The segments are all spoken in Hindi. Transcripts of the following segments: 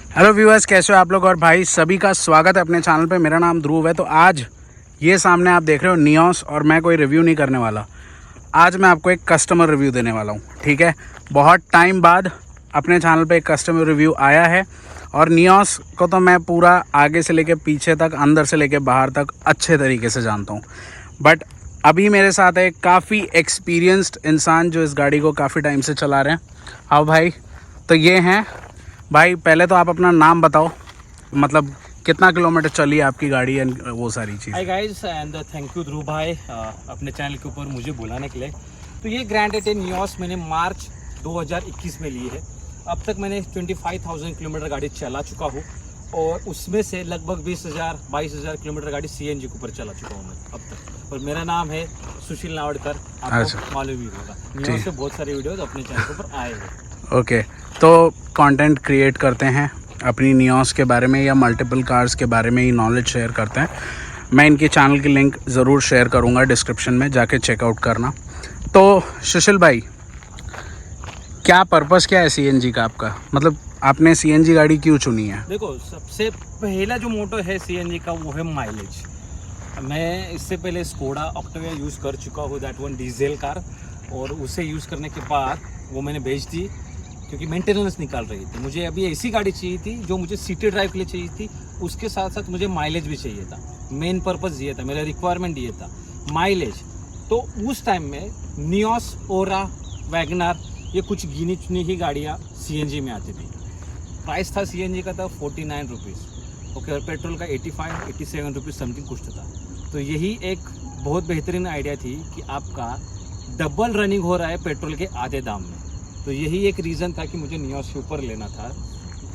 हेलो व्यूअर्स, कैसे हो आप लोग। और भाई सभी का स्वागत है अपने चैनल पे। मेरा नाम ध्रुव है। तो आज ये सामने आप देख रहे हो नियोस, और मैं कोई रिव्यू नहीं करने वाला। आज मैं आपको एक कस्टमर रिव्यू देने वाला हूँ, ठीक है। बहुत टाइम बाद अपने चैनल पे एक कस्टमर रिव्यू आया है, और नियोस को तो मैं पूरा आगे से लेके पीछे तक, अंदर से लेके बाहर तक अच्छे तरीके से जानता हूँ। बट अभी मेरे साथ है काफ़ी एक्सपीरियंस्ड इंसान जो इस गाड़ी को काफ़ी टाइम से चला रहे हैं। आओ भाई, तो ये हैं भाई। पहले तो आप अपना नाम बताओ, मतलब कितना किलोमीटर चली आपकी गाड़ी एंड वो सारी चीज़। Hi guys and thank you Dhruv भाई अपने चैनल के ऊपर मुझे बुलाने के लिए। तो ये ग्रैंड एटेन नियोस मैंने मार्च 2021 में ली है। अब तक मैंने 25,000 किलोमीटर गाड़ी चला चुका हूँ, और उसमें से लगभग 20,000-22,000 किलोमीटर गाड़ी सीएनजी के ऊपर चला चुका हूँ मैं अब तक। और मेरा नाम है सुशील नावड़कर, आपको मालूम ही होगा। नियोस से बहुत सारे वीडियोस अपने चैनल के ऊपर आए हैं। ओके, तो कंटेंट क्रिएट करते हैं अपनी नियोस के बारे में या मल्टीपल कार्स के बारे में ही नॉलेज शेयर करते हैं। मैं इनके चैनल की लिंक ज़रूर शेयर करूंगा डिस्क्रिप्शन में, जाके चेकआउट करना। तो सुशील भाई, क्या पर्पस क्या है सीएनजी का आपका, मतलब आपने सीएनजी गाड़ी क्यों चुनी है? देखो, सबसे पहला जो मोटो है सीएनजी का वो है माइलेज। मैं इससे पहले स्कोडा ऑक्टाविया यूज़ कर चुका हूँ, दैट वन डीजल कार, और उसे यूज़ करने के बाद वो मैंने बेच दी क्योंकि मेंटेनेंस निकाल रही थी। मुझे अभी ऐसी गाड़ी चाहिए थी जो मुझे सिटी ड्राइव के लिए चाहिए थी, उसके साथ साथ मुझे माइलेज भी चाहिए था। मेन पर्पज़ ये था, मेरा रिक्वायरमेंट ये था, माइलेज। तो उस टाइम में नियोस, ओरा, वैगनर, ये कुछ गिनी चुनी ही गाड़ियाँ सीएनजी में आती थी। प्राइस था सीएनजी का था 49 रुपीज़, ओके, और पेट्रोल का 85-87 रुपीज़ समथिंग कुछ था। तो यही एक बहुत बेहतरीन आइडिया थी कि आपका डबल रनिंग हो रहा है पेट्रोल के आधे दाम में। तो यही एक रीज़न था कि मुझे नियोस के ऊपर लेना था,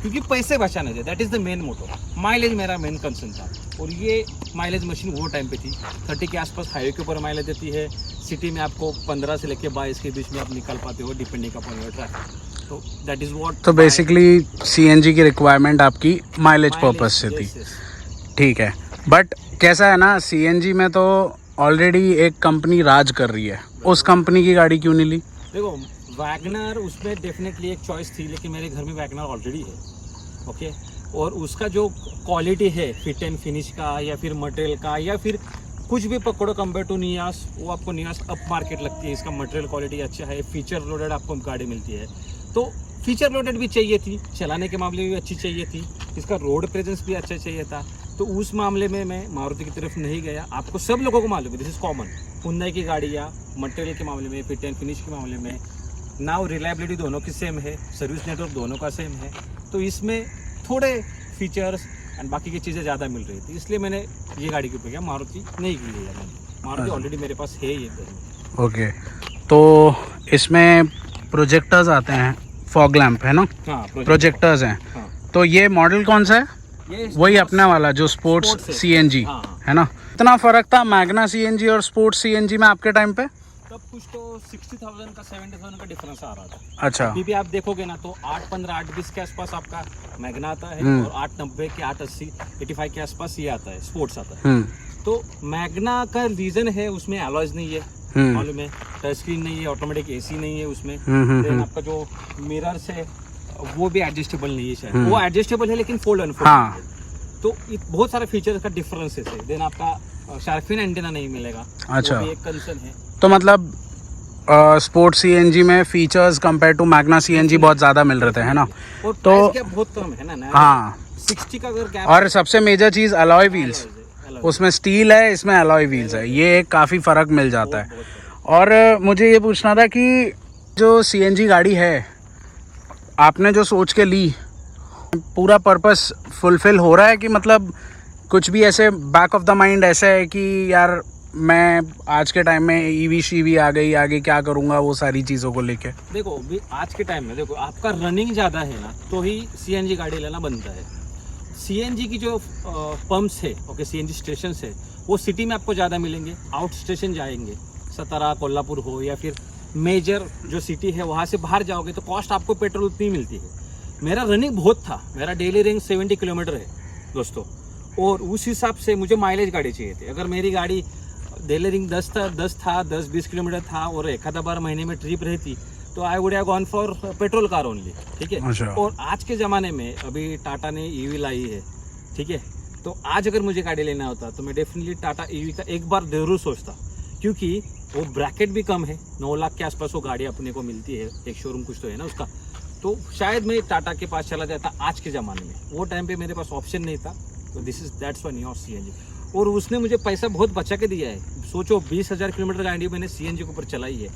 क्योंकि पैसे बचाने थे। That is the main motto. Mileage मेरा मेन कंसर्न था, और ये माइलेज मशीन वो टाइम पे थी 30 के आसपास हाईवे के ऊपर माइलेज देती है। सिटी में आपको 15 से लेकर 22 के बीच में आप निकल पाते हो, डिपेंडिंग अपॉन योर ट्रैफिक। तो दैट इज़ व्हाट। तो बेसिकली सीएनजी की रिक्वायरमेंट आपकी माइलेज पर्पस से थी, ठीक है। बट कैसा है ना, सीएनजी में तो ऑलरेडी एक कंपनी राज कर रही है, उस कंपनी की गाड़ी क्यों नहीं ली? देखो, वैगनर उसमें डेफिनेटली एक चॉइस थी, लेकिन मेरे घर में वैगनर ऑलरेडी है, ओके। और उसका जो क्वालिटी है फिट एंड फिनिश का, या फिर मटेरियल का, या फिर कुछ भी पकड़ो कंपेयर टू नियोस, वो आपको नियोस अप मार्केट लगती है। इसका मटेरियल क्वालिटी अच्छा है, फीचर लोडेड आपको गाड़ी मिलती है। तो फीचर लोडेड भी चाहिए थी, चलाने के मामले में भी अच्छी चाहिए थी, इसका रोड प्रेजेंस भी अच्छा चाहिए था। तो उस मामले में मैं मारुति की तरफ नहीं गया। आपको सब लोगों को मालूम है, दिस इज कॉमन, हुंडई की गाड़ियाँ मटेरियल के मामले में, फिट एंड फिनिश के मामले में, नाउ रिलायबिलिटी दोनों की सेम है, सर्विस नेटवर्क दोनों का सेम है। तो इसमें थोड़े फीचर्स एंड बाकी की चीज़ें ज़्यादा मिल रही थी, इसलिए मैंने ये गाड़ी के ऊपर गया। मारुति नहीं की है मैंने, मारुति ऑलरेडी मेरे पास है ये घर में। ओके, तो इसमें प्रोजेक्टर्स आते हैं, फॉग लैंप है ना? हाँ, प्रोजेक्टर्स हैं। हाँ। तो ये मॉडल कौन सा है? ये वही अपने वाला जो स्पोर्ट्स सीएनजी है ना? इतना फर्क था मैग्ना सीएनजी और स्पोर्ट्स सीएनजी में आपके टाइम पे? तब कुछ तो 60,000 का 70,000 का डिफरेंस आ रहा था। अच्छा। अभी भी आप देखोगे ना तो 815 820 के आसपास आपका मैग्ना आता है, और 890 के 880 85 के आसपास ये आता है, स्पोर्ट्स आता है। तो मैग्ना का रीजन है उसमें अलॉयज नहीं है, मालूम है, टच स्क्रीन नहीं है, ऑटोमेटिक एसी नहीं है उसमें। देन आपका जो मिरर्स है वो भी एडजस्टेबल नहीं है, शायद वो एडजस्टेबल है लेकिन फोल्ड अनफोल्ड है। तो बहुत सारे फीचर्स का डिफरेंसेस है। देन आपका शार्पिन एंटेना नहीं मिलेगा, अच्छा, वो भी एक कंसर्न है। तो मतलब स्पोर्ट्स सीएनजी में features compare to magna CNG बहुत ज़्यादा मिल रहे थे, है ना? और तो बहुत कम है ना। हाँ, 60 का अगर गैप। और सबसे मेजर चीज़ अलॉय व्हील्स, उसमें स्टील है, इसमें अलॉय व्हील्स है, ये काफ़ी फ़र्क मिल जाता है। और मुझे ये पूछना था कि जो सीएनजी गाड़ी है आपने जो सोच के ली, पूरा पर्पस फुलफिल हो रहा है कि मतलब कुछ भी ऐसे बैक ऑफ द माइंड ऐसा है कि यार मैं आज के टाइम में ईवी शीवी आ गई, आगे क्या करूँगा, वो सारी चीज़ों को लेके? देखो, आज के टाइम में देखो, आपका रनिंग ज़्यादा है ना, तो ही सीएनजी गाड़ी लेना बनता है। सीएनजी की जो पंप्स है, ओके, सीएनजी स्टेशन है, वो सिटी में आपको ज़्यादा मिलेंगे। आउट स्टेशन जाएंगे, सतारा, कोल्हापुर हो, या फिर मेजर जो सिटी है वहाँ से बाहर जाओगे तो कॉस्ट आपको पेट्रोल उतनी मिलती है। मेरा रनिंग बहुत था, मेरा डेली रेंज 70 किलोमीटर है दोस्तों, और उस हिसाब से मुझे माइलेज गाड़ी चाहिए थी। अगर मेरी गाड़ी डेली रेंज 10 था, 10-20 किलोमीटर था, और एक आधा बार महीने में ट्रिप रहती, तो I would have gone for petrol car only, ठीक है। अच्छा। और आज के ज़माने में अभी टाटा ने ईवी लाई है, ठीक है, तो आज अगर मुझे गाड़ी लेना होता तो मैं डेफिनेटली टाटा ईवी का एक बार जरूर सोचता, क्योंकि वो ब्रैकेट भी कम है, 9 लाख के आसपास वो गाड़ी अपने को मिलती है, एक शोरूम कुछ तो है ना उसका, तो शायद मैं टाटा के पास चला जाता आज के ज़माने में। वो टाइम पे मेरे पास ऑप्शन नहीं था, तो दैट्स व्हाई नियोस सीएनजी। और उसने मुझे पैसा बहुत बचा के दिया है। सोचो 20,000 किलोमीटर गाड़ी मैंने सीएनजी के ऊपर चलाई है,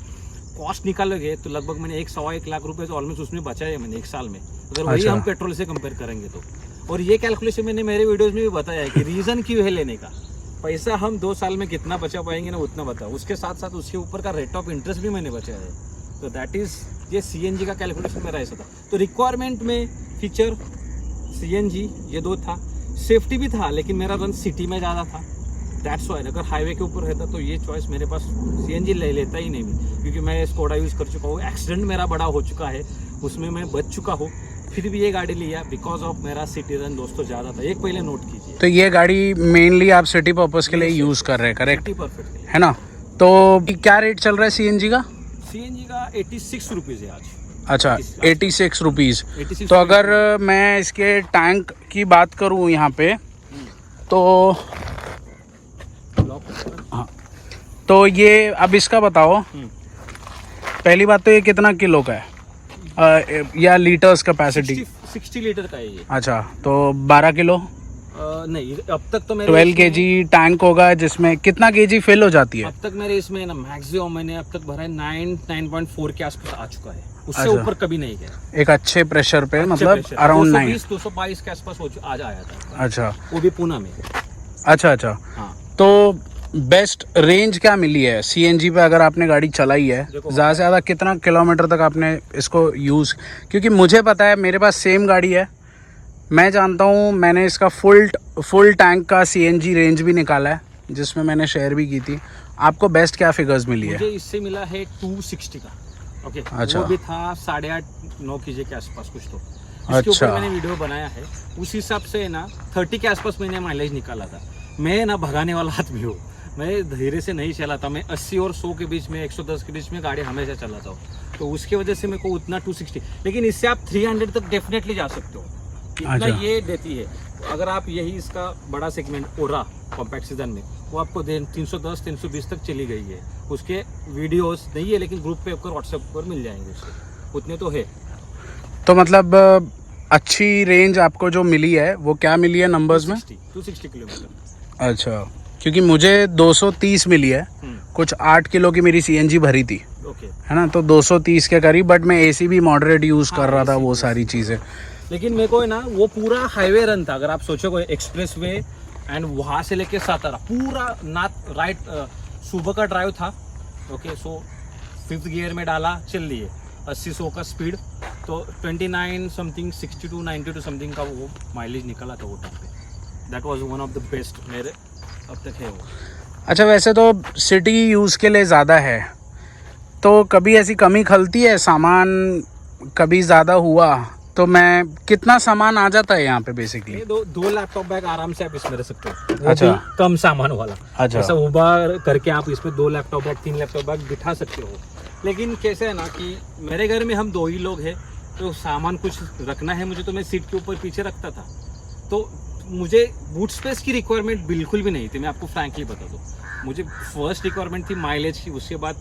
कॉस्ट निकालोगे तो लगभग मैंने 1-1.25 लाख रुपए तो ऑलमोस्ट उसमें बचाए है मैंने एक साल में, अगर वही अच्छा। हम पेट्रोल से कंपेयर करेंगे तो। और ये कैलकुलेशन मैंने मेरे वीडियोस में भी बताया है कि रीज़न क्यों है लेने का। पैसा हम 2 साल में कितना बचा पाएंगे ना उतना बताओ, उसके साथ साथ उसके ऊपर का रेट ऑफ इंटरेस्ट भी मैंने बचाया है। तो दैट इज़ ये सीएनजी का कैलकुलेशन मेरा ऐसा था। तो रिक्वायरमेंट में फीचर सीएनजी ये 2 था, सेफ्टी भी था, लेकिन मेरा रन सिटी में ज़्यादा था, दैट्स वाई। अगर हाईवे के ऊपर रहता तो ये चॉइस मेरे पास सीएनजी ले लेता ही नहीं मैं, क्योंकि मैं स्कोडा यूज़ कर चुका हूँ, एक्सीडेंट मेरा बड़ा हो चुका है, उसमें मैं बच चुका हूँ, फिर भी ये गाड़ी लिया बिकॉज ऑफ मेरा सिटी रन दोस्तों ज़्यादा था। एक पहले नोट कीजिए, तो ये गाड़ी मेनली आप सिटी पर्पस के लिए यूज़ कर रहे हैं, करेक्ट परफेक्ट है ना? तो क्या रेट चल रहा है सीएनजी का? सीएनजी का 86 रुपीज़ है आज। अच्छा, 86 रुपीज़। 86 तो अगर मैं इसके टैंक की बात करूँ यहाँ पे तो हाँ, तो ये अब इसका बताओ, पहली बात तो ये कितना किलो का है या लीटर्स कैपेसिटी? 60 लीटर का है ये। अच्छा, तो 12 किलो नहीं, अब तक तो मेरे 12 केजी टैंक होगा, जिसमें कितना केजी फिल हो जाती है? अब तक मेरे इसमें ना मैक्सिमम मैंने अब तक भरा है 9.4 के आसपास आ चुका है, उससे अच्छा। ऊपर कभी नहीं गया। एक अच्छे प्रेशर पे, मतलब अराउंड 9। 222 के आसपास आज आया था। अच्छा वो भी पूना में। अच्छा अच्छा। हाँ, तो बेस्ट रेंज क्या मिली है सीएनजी पे? अगर आपने गाड़ी चलाई है ज़्यादा से ज़्यादा कितना किलोमीटर तक आपने इसको यूज़? क्योंकि मुझे पता है, मेरे पास सेम गाड़ी है, मैं जानता हूँ, मैंने इसका फुल टैंक का सीएनजी रेंज भी निकाला है, जिसमें मैंने शेयर भी की थी। आपको बेस्ट क्या फिगर्स मिली है? मुझे इससे मिला है 260 का। ओके, अच्छा। वो भी था 8.5-9 केजी के आसपास कुछ तो। इसके अच्छा। ऊपर मैंने वीडियो बनाया है, उस हिसाब से ना 30 के आसपास मैंने माइलेज निकाला था। मैं ना भगाने वाला आदमी हूँ, मैं धीरे से नहीं चलाता, मैं 80 और 100 के बीच में, 110 के बीच में गाड़ी हमेशा चलाता हूँ, तो उसके वजह से मेरे को उतना 260। लेकिन इससे आप 300 तक डेफिनेटली जा सकते हो, इतना अच्छा। ये देती है। अगर आप यही इसका बड़ा सेगमेंट ओरा कॉम्पैक्ट सीजन में, वो आपको 310-320 तक चली गई है। उसके वीडियोस नहीं है, लेकिन ग्रुप पे आपको व्हाट्सएप पर मिल जाएंगे, उससे उतने तो है। तो मतलब अच्छी रेंज आपको जो मिली है वो क्या मिली है नंबर्स में? 260 किलोमीटर। अच्छा, क्योंकि मुझे 230 मिली है, कुछ 8 किलो की मेरी सीएनजी भरी थी, ओके, है ना, तो 230 के करीब, बट मैं एसी भी मॉडरेट यूज़ कर रहा था, वो सारी चीज़ें। लेकिन मेरे को है ना वो पूरा हाईवे रन था। अगर आप सोचोगे एक्सप्रेस वे एंड वहाँ से लेके सातारा पूरा नॉर्थ राइट, सुबह का ड्राइव था। ओके, सो 5th गियर में डाला, चल लिए 80-100 का स्पीड, तो 29 समथिंग 62-92 समथिंग का वो माइलेज निकला था वो टाइम पे। That was one of the best मेरे अब तक है वो। अच्छा, वैसे तो सिटी यूज़ के लिए ज़्यादा है, तो कभी ऐसी कमी खलती है, सामान कभी ज़्यादा हुआ तो मैं कितना सामान आ जाता है यहाँ पे बेसिकली? ये दो लैपटॉप बैग आराम से आप इसमें रख सकते हो, वो अच्छा। भी कम सामान वाला। अच्छा। ऐसा उबार करके आप इसमें 2 लैपटॉप बैग 3 लैपटॉप बैग बिठा सकते हो। लेकिन कैसे है ना कि मेरे घर में हम 2 ही लोग हैं, तो सामान कुछ रखना है मुझे, तो मैं सीट के ऊपर पीछे रखता था, तो मुझे बूट स्पेस की रिक्वायरमेंट बिल्कुल भी नहीं थी। मैं आपको फ्रैंकली बता दूँ, मुझे फर्स्ट रिक्वायरमेंट थी माइलेज की, उसके बाद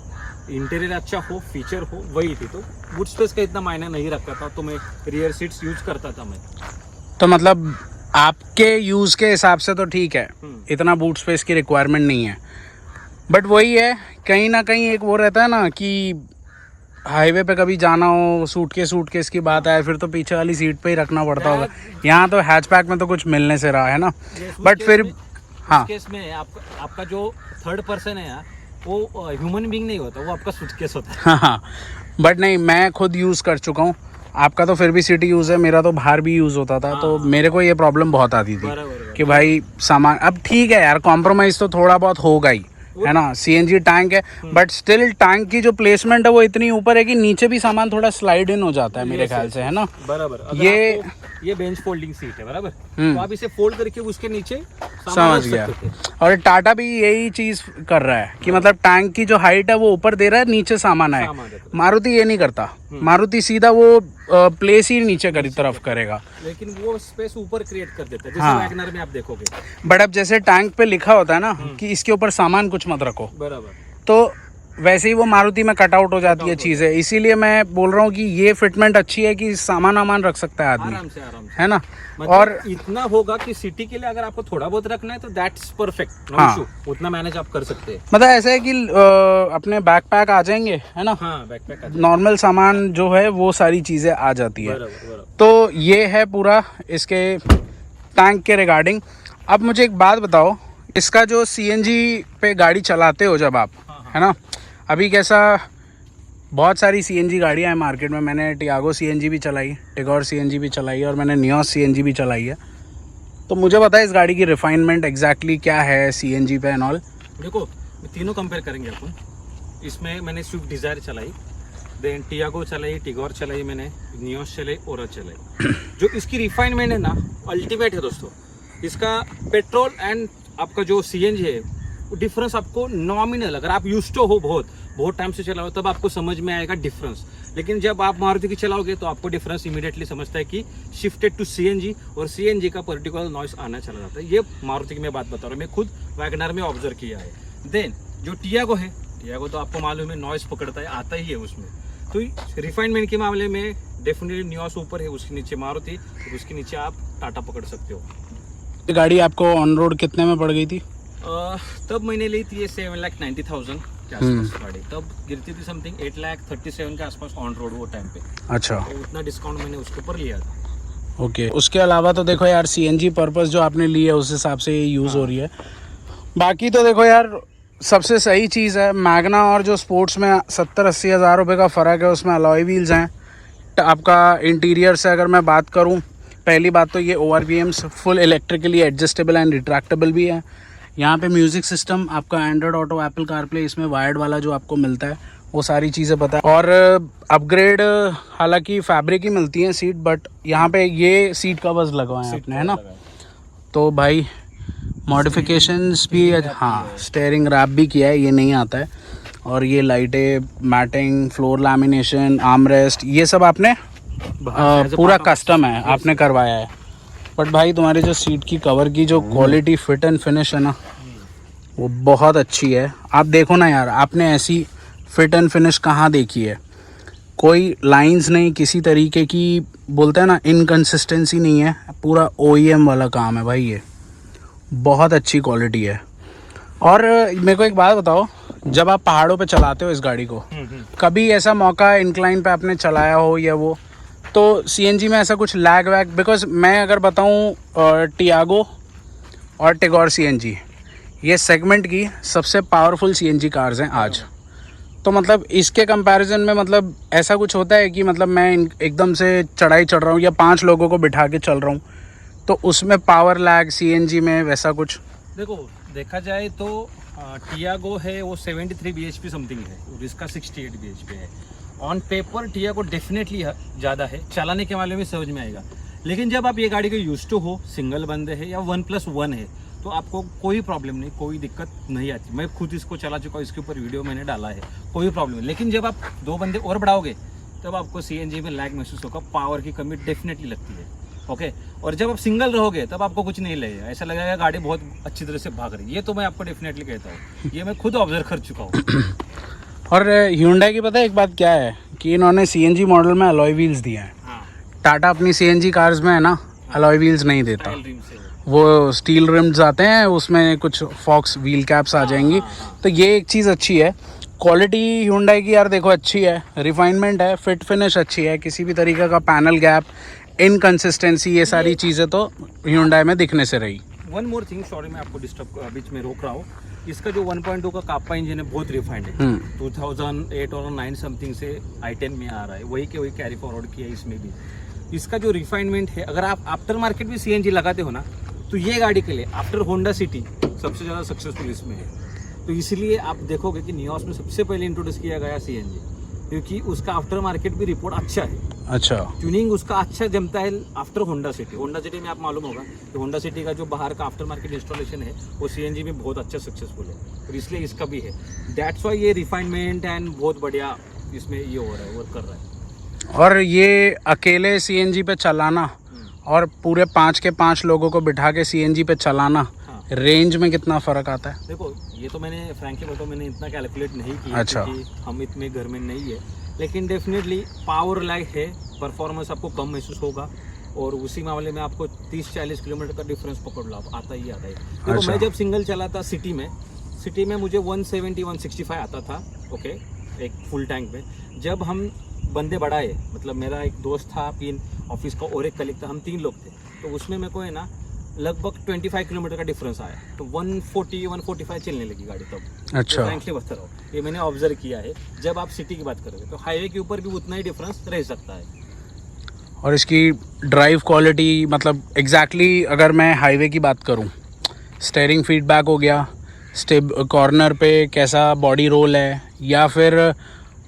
इंटीरियर अच्छा हो, फीचर हो, वही थी। तो बूट स्पेस का इतना मायने नहीं रखता था, तो मैं रियर सीट्स यूज करता था मैं। तो मतलब आपके यूज़ के हिसाब से तो ठीक है, इतना बूट स्पेस की रिक्वायरमेंट नहीं है, बट वही है, कहीं ना कहीं एक वो रहता है ना कि हाईवे पे कभी जाना हो, सूटकेस की बात आए, फिर तो पीछे वाली सीट पे ही रखना पड़ता होगा। यहाँ तो हैचबैक में तो कुछ मिलने से रहा है ना, बट फिर हाँ, केस में आपका जो थर्ड पर्सन है वो ह्यूमन बीइंग नहीं होता, वो आपका सूटकेस होता है। हाँ, बट नहीं, मैं खुद यूज़ कर चुका हूँ। आपका तो फिर भी सिटी यूज़ है, मेरा तो बाहर भी यूज़ होता था, तो मेरे को ये प्रॉब्लम बहुत आती थी कि भाई सामान, अब ठीक है यार, कॉम्प्रोमाइज़ तो थोड़ा बहुत होगा ही, है ना, सीएनजी टैंक है, बट स्टिल टैंक की जो प्लेसमेंट है वो इतनी ऊपर है कि नीचे भी सामान थोड़ा स्लाइड इन हो जाता है मेरे ख्याल से, है ना। बराबर। ये बेंच फोल्डिंग सीट है, बराबर, तो आप इसे फोल्ड करके उसके नीचे समझ गया। और टाटा भी यही चीज कर रहा है कि मतलब टैंक की जो हाइट है वो ऊपर दे रहा है, नीचे सामान है। मारुति ये नहीं करता, मारुति सीधा वो प्लेस ही नीचे की तरफ करेगा, लेकिन वो स्पेस ऊपर क्रिएट कर देता है, जैसे वैगनर में आप देखोगे। बट अब जैसे टैंक पे लिखा होता है ना कि इसके ऊपर सामान कुछ मत रखो, बराबर, तो वैसे ही वो मारुति में कट आउट हो जाती है चीज़ें। इसीलिए मैं बोल रहा हूँ कि ये फिटमेंट अच्छी है कि सामान रख सकता है आदमी, आराम से है ना। मतलब और इतना होगा कि सिटी के लिए अगर आपको थोड़ा बहुत रखना है तो दैट्स परफेक्ट, नो इशू, उतना मैनेज आप कर सकते हैं। मतलब ऐसा है कि अपने बैकपैक आ जाएंगे, है ना, बैकपैक नॉर्मल सामान जो है वो सारी चीज़ें आ जाती है। तो ये है पूरा इसके टैंक के रिगार्डिंग। अब मुझे एक बात बताओ, इसका जो सीएनजी पे गाड़ी चलाते हो जब आप, है ना, अभी कैसा, बहुत सारी सीएनजी गाड़ियाँ हैं मार्केट में। मैंने टियागो सीएनजी भी चलाई, टिगोर सीएनजी भी चलाई है, और मैंने नियोस सीएनजी भी चलाई है। तो मुझे पता है इस गाड़ी की रिफाइनमेंट एग्जैक्टली क्या है सीएनजी पे एंड ऑल। देखो तीनों कंपेयर करेंगे अपन। इसमें मैंने स्विफ्ट डिज़ायर चलाई, देन टियागो चलाई, टिगोर चलाई, मैंने नियोस चलाई, ओरा चलाई। जो इसकी रिफाइनमेंट है ना, अल्टीमेट है दोस्तों। इसका पेट्रोल एंड आपका जो सीएनजी है, डिफरेंस आपको नॉमिनल, अगर आप यूज्ड टू हो बहुत टाइम से चलाओ तब आपको समझ में आएगा डिफरेंस। लेकिन जब आप मारुति की चलाओगे तो आपको डिफरेंस इमीडिएटली समझता है कि शिफ्टेड टू सीएनजी, और सीएनजी का पर्टिकुलर नॉइस आना चला जाता है। ये मारुति की मैं बात बता रहा हूँ, मैं खुद वैगनर में ऑब्जर्व किया है। देन जो टियागो है, टियागो तो आपको मालूम है नॉइस पकड़ता है, आता ही है उसमें। तो रिफाइनमेंट के मामले में डेफिनेटली नियोस ऊपर है, उसके नीचे मारुति, और उसके नीचे आप टाटा पकड़ सकते हो। गाड़ी आपको ऑन रोड कितने में पड़ गई थी? तब मैंने ली थी 7,90,000 के आसपास गाड़ी, तब गिरती थी समथिंग 8,37,000 के आसपास ऑन रोड वो टाइम पे। अच्छा, तो उतना डिस्काउंट मैंने उसके ऊपर लिया था। ओके। उसके अलावा तो देखो यार, सीएनजी पर्पस जो आपने ली है उस हिसाब से ये यूज़ हो रही है। बाकी तो देखो यार, सबसे सही चीज़ है मैग्ना और जो स्पोर्ट्स में 70-80 हज़ार रुपये का फ़र्क है, उसमें अलॉय व्हील्स हैं। आपका इंटीरियर से अगर मैं बात करूँ, पहली बात तो ये ORVMs full electrically adjustable and retractable भी है। यहाँ पे म्यूज़िक सिस्टम आपका एंड्रॉयड ऑटो, एप्पल कारप्ले, इसमें वायर्ड वाला जो आपको मिलता है वो सारी चीज़ें पता है। और अपग्रेड हालांकि फैब्रिक ही मिलती है सीट, बट यहाँ पे ये सीट कवर्स लगवाए हैं आपने, है ना। तो भाई मॉडिफिकेशंस भी, हाँ, स्टेयरिंग रैप भी किया है, ये नहीं आता है। और ये लाइटें, मैटिंग, फ्लोर लैमिनेशन, आर्मरेस्ट, ये सब आपने पूरा कस्टम है, आपने करवाया है। बट भाई तुम्हारे जो सीट की कवर की जो क्वालिटी, फिट एंड फिनिश है ना, वो बहुत अच्छी है। आप देखो ना यार, आपने ऐसी फिट एंड फिनिश कहाँ देखी है? कोई लाइंस नहीं, किसी तरीके की, बोलते हैं ना, इनकंसिस्टेंसी नहीं है। पूरा OEM वाला काम है भाई, ये बहुत अच्छी क्वालिटी है। और मेरे को एक बात बताओ, जब आप पहाड़ों पे चलाते हो इस गाड़ी को, कभी ऐसा मौका इंक्लाइन पे आपने चलाया हो या वो, तो सीएनजी में ऐसा कुछ लैग वैग? बिकॉज मैं अगर बताऊँ, टियागो और टिगोर सीएनजी ये सेगमेंट की सबसे पावरफुल सीएनजी कार्स हैं आज। तो मतलब इसके कंपैरिजन में मतलब ऐसा कुछ होता है कि मतलब मैं एकदम से चढ़ाई चढ़ रहा हूँ या 5 लोगों को बिठा के चल रहा हूँ, तो उसमें पावर लैग सीएनजी में वैसा कुछ? देखो देखा जाए तो टियागो है वो 73 bhp समथिंग है, और इसका 68 bhp है। ऑन पेपर टियागो डेफिनेटली ज़्यादा है, चलाने के मामले में समझ में आएगा। लेकिन जब आप ये गाड़ी को यूज टू हो, सिंगल बंदे है या 1+1 है, तो आपको कोई प्रॉब्लम नहीं, कोई दिक्कत नहीं आती। मैं खुद इसको चला चुका हूँ, इसके ऊपर वीडियो मैंने डाला है, कोई प्रॉब्लम नहीं। लेकिन जब आप 2 बंदे और बढ़ाओगे तब आपको सीएनजी में लैग महसूस होगा, पावर की कमी डेफिनेटली लगती है। ओके, और जब आप सिंगल रहोगे तब आपको कुछ नहीं लगेगा, ऐसा लगेगा गाड़ी बहुत अच्छी तरह से भाग रही है। ये तो मैं आपको डेफिनेटली कहता हूँ, ये मैं खुद ऑब्जर्व कर चुका हूँ। और Hyundai की पता है एक बात क्या है कि इन्होंने सीएनजी मॉडल में अलॉय व्हील्स दिए हैं। टाटा अपनी सीएनजी कार्स में है ना, अलॉय व्हील्स नहीं देता, वो स्टील रिम्स आते हैं, उसमें कुछ फॉक्स व्हील कैप्स आ जाएंगी। तो ये एक चीज़ अच्छी है। क्वालिटी Hyundai की यार देखो अच्छी है, रिफाइनमेंट है, फिट फिनिश अच्छी है, किसी भी तरीके का पैनल गैप, इनकंसिस्टेंसी, ये सारी चीज़ें तो Hyundai में दिखने से रही। वन मोर थिंग, सॉरी मैं आपको डिस्टर्ब बीच में रोक रहा हूँ। इसका जो 1.2 का काप्पा इंजन है बहुत रिफाइंड है, 2008 और 9 समथिंग से i10 में आ रहा है, वही के वही कैरी फॉरवर्ड किया है इसमें भी। इसका जो रिफाइनमेंट है, अगर आप आफ्टर मार्केट में सीएनजी लगाते हो ना, तो ये गाड़ी के लिए आफ्टर होंडा सिटी सबसे ज़्यादा सक्सेसफुल इसमें है। तो इसलिए आप देखोगे कि नियोस में सबसे पहले इंट्रोड्यूस किया गया सीएनजी, क्योंकि उसका आफ्टर मार्केट भी रिपोर्ट अच्छा है। अच्छा। ट्यूनिंग उसका अच्छा जमता है after Honda city. Honda city में आप मालूम होगा कि होंडा सिटी का जो बाहर का आफ्टर मार्केट इंस्टॉलेशन है वो सीएनजी में बहुत अच्छा सक्सेसफुल है, और इसलिए इसका भी है। दैट्स वाई ये रिफाइनमेंट एंड बहुत बढ़िया इसमें ये हो रहा है, वर्क कर रहा है। और ये अकेले सीएनजी पे चलाना और पूरे 5 के 5 लोगों को बिठा के सीएनजी पे चलाना, हाँ। रेंज में कितना फ़र्क आता है? देखो ये तो मैंने फ्रैंकली बताऊं, मैंने इतना कैलकुलेट नहीं किया, अच्छा। क्योंकि हम इतने घर में नहीं है, लेकिन डेफिनेटली पावर लाइक है, परफॉर्मेंस आपको कम महसूस होगा, और उसी मामले में आपको 30-40 किलोमीटर का डिफरेंस पकड़ लो, आता ही आता है। देखो अच्छा। मैं जब सिंगल चला था सिटी में मुझे 170-165 आता था, ओके, एक फुल टैंक में। जब हम बंदे बढ़ाए, मतलब मेरा एक दोस्त था, पिन ऑफिस का, और एक कलीग था, हम 3 लोग थे, तो उसमें मेरे को है ना लगभग 25 किलोमीटर का डिफरेंस आया, तो 140-145 चलने लगी गाड़ी तब। अच्छा। फ्रैंकली बता रहा हूँ, ये मैंने ऑब्जर्व किया है। जब आप सिटी की बात करोगे तो हाईवे के ऊपर भी उतना ही डिफरेंस रह सकता है। और इसकी ड्राइव क्वालिटी, मतलब एग्जैक्टली अगर मैं हाईवे की बात करूं, स्टीयरिंग फीडबैक हो गया, कॉर्नर पे कैसा बॉडी रोल है, या फिर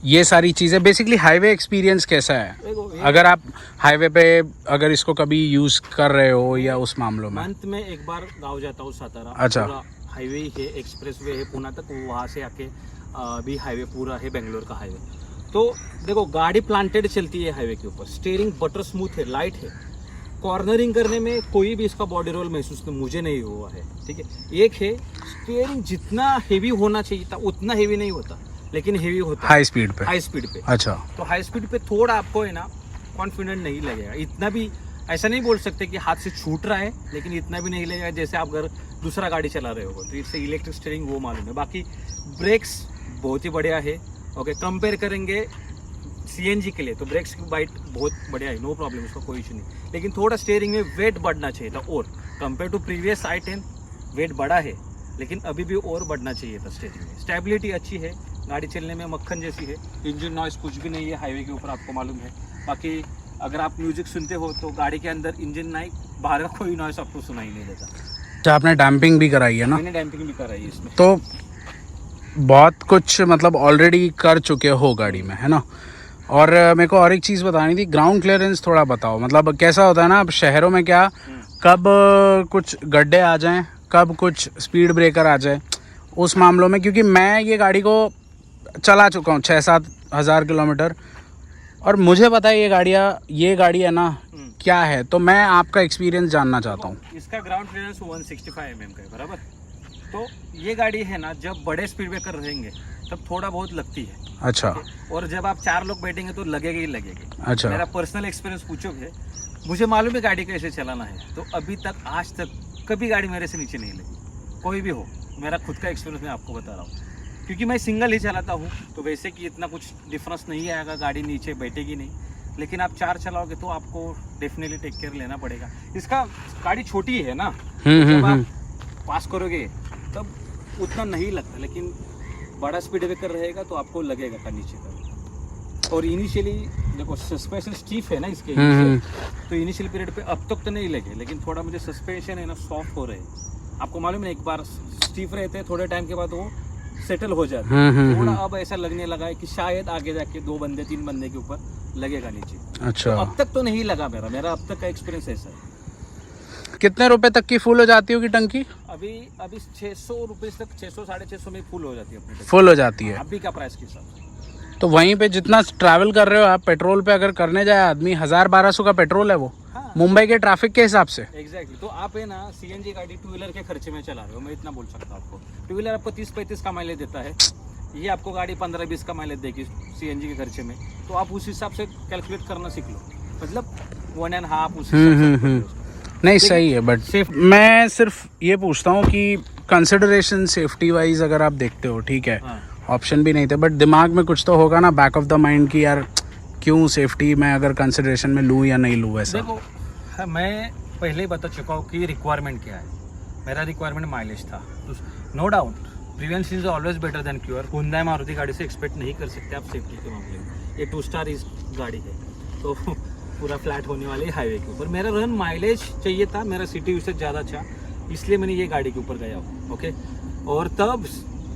ये सारी चीज़ें, बेसिकली हाईवे एक्सपीरियंस कैसा है? देखो अगर आप हाईवे पे अगर इसको कभी यूज़ कर रहे हो या उस मामलों में? मंथ में एक बार गाँव जाता हूँ, सातारा। अच्छा। पूरा हाईवे है, एक्सप्रेस वे है पुणे तक, वहाँ से आके भी हाईवे पूरा है, बेंगलोर का हाईवे। तो देखो गाड़ी प्लांटेड चलती है हाईवे के ऊपर, स्टीयरिंग बटर स्मूथ है, लाइट है, कॉर्नरिंग करने में कोई भी इसका बॉडी रोल महसूस मुझे नहीं हुआ है, ठीक है। एक है स्टीयरिंग जितना हेवी होना चाहिए था उतना हेवी नहीं होता, लेकिन हेवी होता है हाई स्पीड पे? हाई स्पीड पे। अच्छा। तो हाई स्पीड पे थोड़ा आपको है ना कॉन्फिडेंट नहीं लगेगा, इतना भी ऐसा नहीं बोल सकते कि हाथ से छूट रहा है, लेकिन इतना भी नहीं लगेगा जैसे आप अगर दूसरा गाड़ी चला रहे हो। तो इससे इलेक्ट्रिक स्टीयरिंग वो मालूम है। बाकी ब्रेक्स बहुत ही बढ़िया है, ओके। कंपेयर करेंगे सीएनजी के लिए तो ब्रेक्स की बाइट बहुत बढ़िया है, नो प्रॉब्लम, उसका कोई इशू नहीं। लेकिन थोड़ा स्टीयरिंग में वेट बढ़ना चाहिए था, और compare to previous i10 wait बढ़ा है, लेकिन अभी भी और बढ़ना चाहिए था स्टीयरिंग में। स्टेबिलिटी अच्छी है, गाड़ी चलने में मक्खन जैसी है, इंजन नॉइस कुछ भी नहीं है हाईवे के ऊपर, आपको मालूम है। बाकी अगर आप म्यूजिक सुनते हो तो गाड़ी के अंदर इंजन नहीं, बाहर का कोई नॉइस आपको सुनाई नहीं देता। अच्छा, आपने डैम्पिंग भी कराई है ना? मैंने डैम्पिंग भी कराई है इसमें। तो बहुत कुछ मतलब ऑलरेडी कर चुके हो गाड़ी में, है ना? और मेरे को और एक चीज़ बतानी थी, ग्राउंड क्लियरेंस थोड़ा बताओ। मतलब कैसा होता है ना, अब शहरों में क्या, कब कुछ गड्ढे आ जाएं, कब कुछ स्पीड ब्रेकर आ जाए, उस मामलों में, क्योंकि मैं ये गाड़ी को चला चुका हूँ 6-7 हज़ार किलोमीटर, और मुझे पता है ये गाड़ी है ना क्या है, तो मैं आपका एक्सपीरियंस जानना चाहता हूँ। इसका ग्राउंड क्लियरेंस 165 mm का है, बराबर। तो ये गाड़ी है ना, जब बड़े स्पीड ब्रेकर रहेंगे तब थोड़ा बहुत लगती है। अच्छा। और जब आप 4 लोग बैठेंगे तो लगेगी ही लगेगी। अच्छा। मेरा पर्सनल एक्सपीरियंस पूछोगे, मुझे मालूम है गाड़ी कैसे चलाना है, तो अभी तक आज तक कभी गाड़ी मेरे से नीचे नहीं लगी, कोई भी हो। मेरा खुद का एक्सपीरियंस मैं आपको बता रहा हूँ, क्योंकि मैं सिंगल ही चलाता हूँ, तो वैसे कि इतना कुछ डिफरेंस नहीं आएगा, गाड़ी नीचे बैठेगी नहीं। लेकिन आप 4 चलाओगे तो आपको डेफिनेटली टेक केयर लेना पड़ेगा। इसका गाड़ी छोटी है ना, जब आप पास करोगे तब उतना नहीं लगता, लेकिन बड़ा स्पीड ब्रेकर रहेगा तो आपको लगेगा का नीचे का। और इनिशियली देखो सस्पेंशन स्टीफ है ना इसके, तो इनिशियल पीरियड पे अब तक तो नहीं लगे, लेकिन थोड़ा मुझे सस्पेंशन है ना सॉफ्ट हो रहे हैं। आपको मालूम है, एक बार स्टीफ रहते हैं, थोड़े टाइम के बाद वो सेटल हो जाते हैं। थोड़ा अब ऐसा लगने लगा है कि शायद आगे जाके 2 बंदे 3 बंदे के ऊपर लगेगा नीचे। अच्छा। तो अब तक तो नहीं लगा, मेरा अब तक का एक्सपीरियंस ऐसा है। कितने रुपए तक की फुल हो जाती होगी टंकी? अभी 600 रुपये तक, 600-650 में फुल हो जाती है अपनी। फुल हो जाती है अभी का प्राइस के हिसाब से। तो वहीं पे जितना ट्रैवल कर रहे हो आप, पेट्रोल पे अगर करने जाए आदमी, 1000-1200 का पेट्रोल है वो। हाँ। मुंबई के ट्रैफिक के हिसाब से। एग्जैक्टली। तो आप है ना सीएनजी गाड़ी 2 व्हीलर के खर्चे में चला रहे हो, मैं इतना बोल सकता हूँ आपको। 2 व्हीलर आपको 30-35 का माइलेज देता है, ये आपको गाड़ी 15-20 का माइलेज देगी सीएनजी के खर्चे में। तो आप उस हिसाब से कैलकुलेट करना सीख लो, मतलब 1.5 उस हिसाब से। नहीं सही है, बट मैं सिर्फ ये पूछता हूँ कि कंसिडरेशन सेफ्टी वाइज अगर आप देखते हो, ठीक है, ऑप्शन भी नहीं थे, बट दिमाग में कुछ तो होगा ना बैक ऑफ द माइंड की यार क्यों सेफ्टी मैं अगर कंसिडरेशन में लूँ या नहीं लूँ। वैसा देखो, मैं पहले ही बता चुका हूँ कि रिक्वायरमेंट क्या है। मेरा रिक्वायरमेंट माइलेज था, no doubt prevention is always better than cure. Hyundai Maruti गाड़ी से एक्सपेक्ट नहीं कर सकते आप सेफ्टी के मामले में। ये 2 स्टार इस गाड़ी है, तो पूरा फ्लैट होने वाले हाईवे के ऊपर। मेरा रन माइलेज चाहिए था, मेरा सिटी यूसेज ज़्यादा अच्छा, इसलिए मैंने ये गाड़ी के ऊपर गया हूँ, ओके। और तब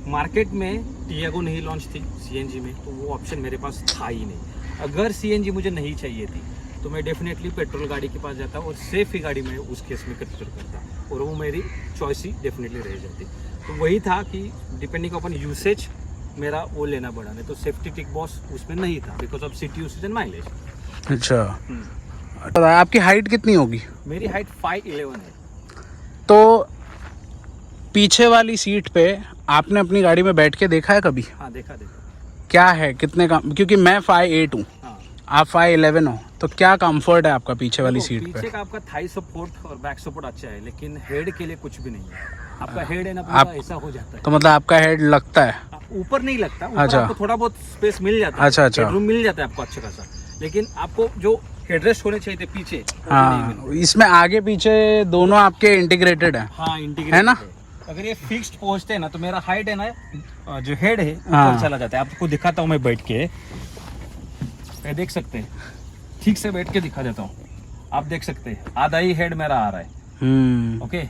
मार्केट में टियागो नहीं लॉन्च थी सीएनजी में, तो वो ऑप्शन मेरे पास था ही नहीं। अगर सीएनजी मुझे नहीं चाहिए थी तो मैं डेफिनेटली पेट्रोल गाड़ी के पास जाता और सेफ ही गाड़ी में उस केस में कंसिडर करता, और वो मेरी चॉइस ही डेफिनेटली रह जाती। तो वही था कि डिपेंडिंग अपॉन यूसेज मेरा वो लेना पड़ा, नहीं तो सेफ्टी टिक बॉक्स उसमें नहीं था because of city usage and mileage. अच्छा, तो आपकी हाइट कितनी होगी? मेरी हाइट 5'11" है। तो पीछे वाली सीट पे आपने अपनी गाड़ी में बैठ के देखा है कभी? हाँ देखा। क्या है, कितने का? क्योंकि मैं 5'8" हूँ, हाँ, आप 5'11" हो, तो क्या कंफर्ट है आपका पीछे वाली सीट पीछे पे? का आपका थाई सपोर्ट और बैक सपोर्ट अच्छा है, लेकिन हेड के लिए कुछ भी नहीं है। आपका हेड है ना आप- पूरा ऐसा हो जाता है, तो मतलब आपका हेड लगता है? ऊपर नहीं लगता, ऊपर अच्छा। आपको थोड़ा बहुत स्पेस मिल जाता है, अच्छा, अच्छा। हेडरूम मिल जाता है आपको अच्छा खासा, लेकिन आपको जो हेडरेस्ट होने चाहिए थे पीछे वो भी नहीं मिल हाँ, रहे। इसमें आगे पीछे दोनों आपके इंटीग्रेटेड है। हाँ इंटीग्रेटेड है ना? अगर ये फिक्स्ड पहुंचते हैं ना तो मेरा हाइट है ना जो हेड है हाँ। ऊपर चला जाता है। आपको दिखाता हूँ मैं बैठ के, ये देख सकते हैं, ठीक से बैठ के दिखा देता हूँ, आप देख सकते हैं आधा ही हेड मेरा आ रहा है। ओके,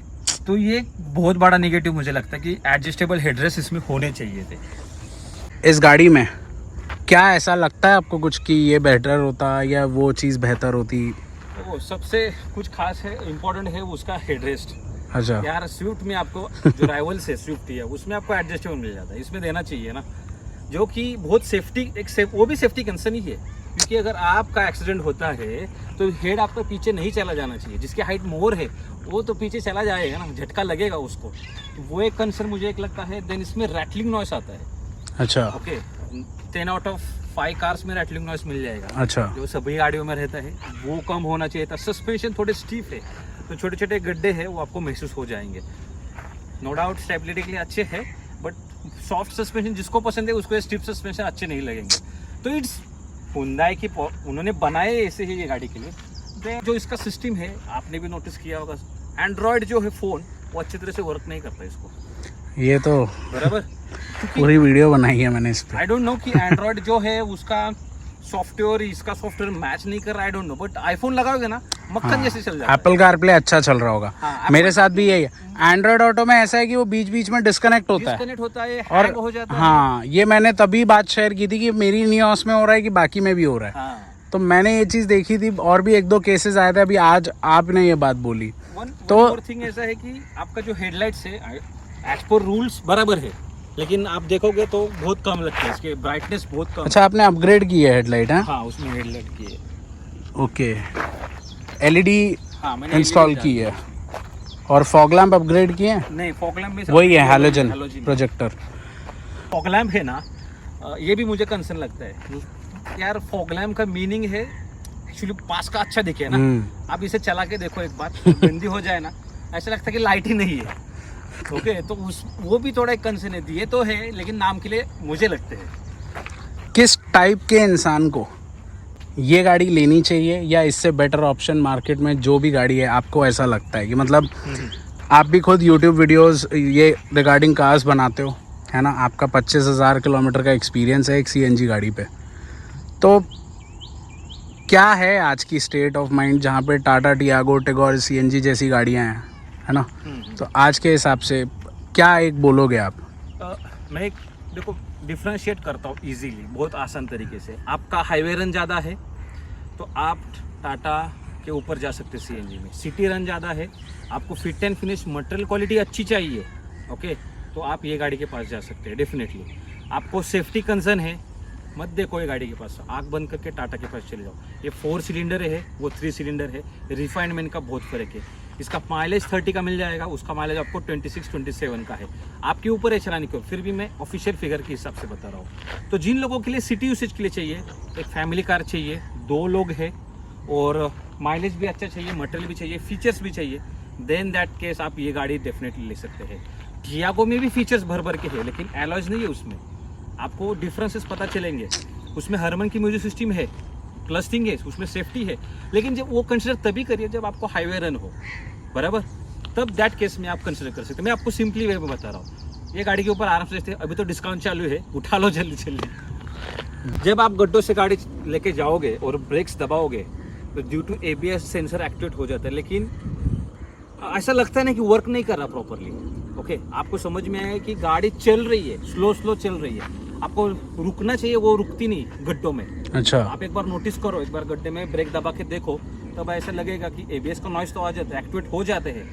तो ये बहुत बड़ा नेगेटिव मुझे लगता है कि एडजस्टेबल हेडरेस्ट इसमें होने चाहिए थे। इस गाड़ी में क्या ऐसा लगता है आपको कुछ कि ये बेहतर होता या वो चीज़ बेहतर होती? तो सबसे कुछ खास है, इम्पोर्टेंट है उसका हेडरेस्ट। अच्छा, यार स्विफ्ट में आपको जो राइवल से स्विफ्ट है उसमें आपको एडजस्टेबल मिल जाता है, इसमें देना चाहिए ना, जो कि बहुत सेफ्टी वो भी सेफ्टी कंसर्न ही है, क्योंकि अगर आपका एक्सीडेंट होता है तो हेड आपका पीछे नहीं चला जाना चाहिए। जिसकी हाइट मोर है वो तो पीछे चला जाएगा ना, झटका लगेगा उसको, तो वो एक कंसर्न मुझे एक लगता है। देन इसमें रैटलिंग नॉइस आता है। अच्छा, ओके, 10 आउट ऑफ 5 कार्स में रैटलिंग नॉइस मिल जाएगा, अच्छा। जो सभी गाड़ियों में रहता है, वो कम होना चाहिए था। सस्पेंशन थोड़े स्टीफ है, तो छोटे छोटे गड्ढे हैं वो आपको महसूस हो जाएंगे। नो डाउट स्टेबिलिटी के लिए अच्छे हैं, बट सॉफ्ट सस्पेंशन जिसको पसंद है उसको स्टीफ सस्पेंशन अच्छे नहीं लगेंगे। तो इट्स हुंडई की उन्होंने बनाए ऐसे ही ये गाड़ी के लिए। जो इसका सिस्टम है आपने भी नोटिस किया होगा, एंड्रॉयड जो है फ़ोन वो अच्छी तरह से वर्क नहीं करता इसको, ये तो बराबर। पूरी वीडियो बनाई है मैंने इस पे। आई डोंट नो कि एंड्रॉयड जो है उसका सॉफ्टवेयर इसका सॉफ्टवेयर मैच नहीं कर रहा, I don't know, but iPhone लगाओगे ना मक्खन जैसे चल जाता है। एप्पल कारप्ले अच्छा चल रहा होगा। हाँ, मेरे साथ भी यही है। एंड्रॉयड ऑटो में ऐसा है कि वो बीच बीच में डिस्कनेक्ट होता है डिस्कनेक्ट होता है, और हैंग हो जाता है। हाँ, ये मैंने तभी बात शेयर की थी कि मेरी नियोस में हो रहा है कि बाकी में भी हो रहा है। हाँ, तो मैंने ये चीज़ देखी थी, और भी 1-2 केसेस आए थे, अभी आज आपने ये बात बोली। तो और थिंग ऐसा है कि आपका जो हेडलाइट्स है एज पर रूल्स बराबर है, लेकिन आप देखोगे तो बहुत कम लगता है, इसके ब्राइटनेस बहुत कम। अच्छा, आपने अपग्रेड की है हेडलाइट? है हाँ, उसमें हेडलाइट की है। ओके, एलईडी हाँ, मैंने इंस्टॉल की है। और फॉग लैम्प अपग्रेड किए हैं? नहीं, फॉग लैम्प में वही है, हैलोजन प्रोजेक्टर। फॉग लैम्प है ना, ये भी मुझे कंसर्न लगता है यार। फॉग लैम्प का मीनिंग है एक्चुअली पास का अच्छा दिखे ना। आप इसे चला के देखो एक बार, बंदी हो जाए ना, ऐसा लगता है कि लाइट ही नहीं है। ओके, तो वो भी थोड़ा एक कंसर्न है। दिए तो है लेकिन नाम के लिए मुझे लगते हैं। किस टाइप के इंसान को ये गाड़ी लेनी चाहिए, या इससे बेटर ऑप्शन मार्केट में जो भी गाड़ी है आपको ऐसा लगता है कि मतलब आप भी खुद यूट्यूब वीडियोस ये रिगार्डिंग कार्स बनाते हो, है ना? आपका 25,000 किलोमीटर का एक्सपीरियंस है एक सीएनजी गाड़ी पे, तो क्या है आज की स्टेट ऑफ माइंड जहाँ पे टाटा टियागो टिगोर सीएनजी जैसी गाड़ियाँ हैं, है ना? तो आज के हिसाब से क्या एक बोलोगे आप? मैं एक देखो डिफ्रेंशिएट करता हूँ इजीली, बहुत आसान तरीके से। आपका हाईवे रन ज़्यादा है तो आप टाटा के ऊपर जा सकते हैं सीएनजी में। सिटी रन ज़्यादा है, आपको fit and finish material quality अच्छी चाहिए, ओके, तो आप ये गाड़ी के पास जा सकते हैं डेफिनेटली। आपको सेफ्टी कंसर्न है, मत देखो ये गाड़ी के पास, आँख बंद करके टाटा के पास चले जाओ। ये 4 सिलेंडर है, वो 3 सिलेंडर है, रिफाइनमेंट का बहुत फर्क है। इसका माइलेज 30 का मिल जाएगा, उसका माइलेज आपको 26-27 का है। आपके ऊपर है चलाने को, फिर भी मैं ऑफिशियल फिगर के हिसाब से बता रहा हूँ। तो जिन लोगों के लिए सिटी यूसेज के लिए चाहिए, एक फैमिली कार चाहिए, 2 लोग हैं और माइलेज भी अच्छा चाहिए, मटेरियल भी चाहिए, फीचर्स भी चाहिए, देन दैट केस आप ये गाड़ी डेफिनेटली ले सकते हैं। टियागो में भी फीचर्स भर भर के है, लेकिन एलॉयज नहीं है उसमें, आपको डिफरेंसेस पता चलेंगे। उसमें हरमन की म्यूजिक सिस्टम है, प्लस थिंग है, उसमें सेफ्टी है, लेकिन जब वो कंसिडर तभी करिए जब आपको हाईवे रन हो, बराबर, तब दैट केस में आप कंसिडर कर सकते हैं। मैं आपको सिंपली वे में बता रहा हूँ, ये गाड़ी के ऊपर आराम से लेते हैं, अभी तो डिस्काउंट चालू है, उठा लो जल्दी जल्दी। जब आप गड्ढों से गाड़ी लेके जाओगे और ब्रेक्स दबाओगे तो due to ABS sensor activate हो जाता है, लेकिन ऐसा लगता है ना कि वर्क नहीं कर रहा प्रॉपरली। ओके, आपको समझ में आया कि गाड़ी चल रही है, स्लो स्लो चल रही है, आपको रुकना चाहिए, वो रुकती नहीं गड्ढों में। अच्छा, आप एक बार नोटिस करो, एक बार गड्ढे में ब्रेक दबा के देखो, तब ऐसा लगेगा कि एबीएस का नॉइस तो आ जाता है, एक्टिवेट हो जाते हैं,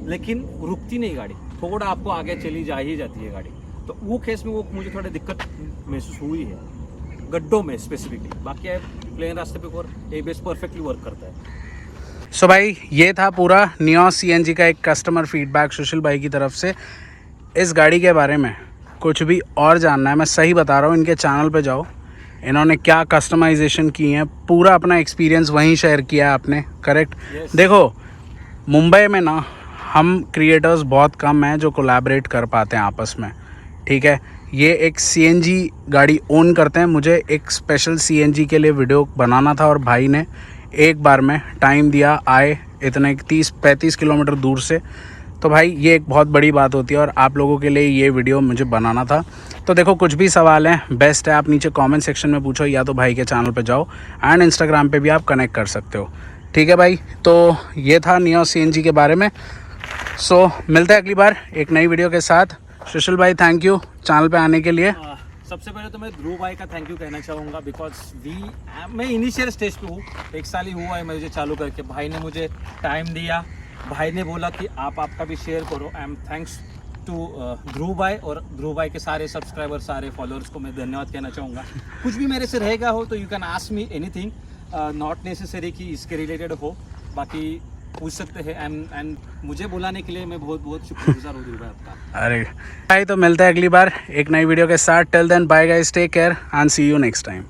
लेकिन रुकती नहीं गाड़ी, थोड़ा आपको आगे चली जा ही जाती है गाड़ी। तो वो केस में वो मुझे थोड़ी दिक्कत महसूस हुई है गड्ढों में स्पेसिफिकली। बाकी प्लेन रास्ते पे और एबीएस परफेक्टली वर्क करता है। सो भाई ये था पूरा नियोस सीएनजी का एक कस्टमर फीडबैक सुशील भाई की तरफ से। इस गाड़ी के बारे में कुछ भी और जानना है, मैं सही बता रहा हूँ, इनके चैनल पे जाओ, इन्होंने क्या कस्टमाइजेशन की है, पूरा अपना एक्सपीरियंस वहीं शेयर किया है आपने, करेक्ट। देखो मुंबई में ना हम क्रिएटर्स बहुत कम हैं जो कोलैबोरेट कर पाते हैं आपस में, ठीक है। ये एक सीएनजी गाड़ी ओन करते हैं, मुझे एक स्पेशल सीएनजी के लिए वीडियो बनाना था और भाई ने एक बार में टाइम दिया, आए इतने 30-35 किलोमीटर दूर से। तो भाई ये एक बहुत बड़ी बात होती है और आप लोगों के लिए ये वीडियो मुझे बनाना था। तो देखो कुछ भी सवाल हैं, बेस्ट है आप नीचे कमेंट सेक्शन में पूछो, या तो भाई के चैनल पे जाओ एंड इंस्टाग्राम पे भी आप कनेक्ट कर सकते हो, ठीक है भाई। तो ये था नियोस सीएनजी के बारे में। सो मिलते हैं अगली बार एक नई वीडियो के साथ। सुशील भाई थैंक यू चैनल पे आने के लिए। सबसे पहले तो मैं ध्रुव भाई का थैंक यू कहना चाहूँगा, बिकॉज मैं इनिशियल स्टेज पे हूँ, 1 साल ही हुआ है मुझे चालू करके। भाई ने मुझे टाइम दिया, भाई ने बोला कि आप आपका भी शेयर करो। आई एम थैंक्स टू ध्रुव भाई, और ध्रुव भाई के सारे सब्सक्राइबर, सारे फॉलोअर्स को मैं धन्यवाद कहना चाहूँगा। कुछ भी मेरे से रहेगा हो तो you can ask me anything, not necessary कि इसके रिलेटेड हो, बाकी पूछ सकते हैं। एंड मुझे बुलाने के लिए मैं बहुत बहुत शुक्रगुजार हूँ ध्रुव भाई आपका। अरे भाई तो मिलते हैं अगली बार एक नई वीडियो के साथ। Till then bye guys, take care and see you next time.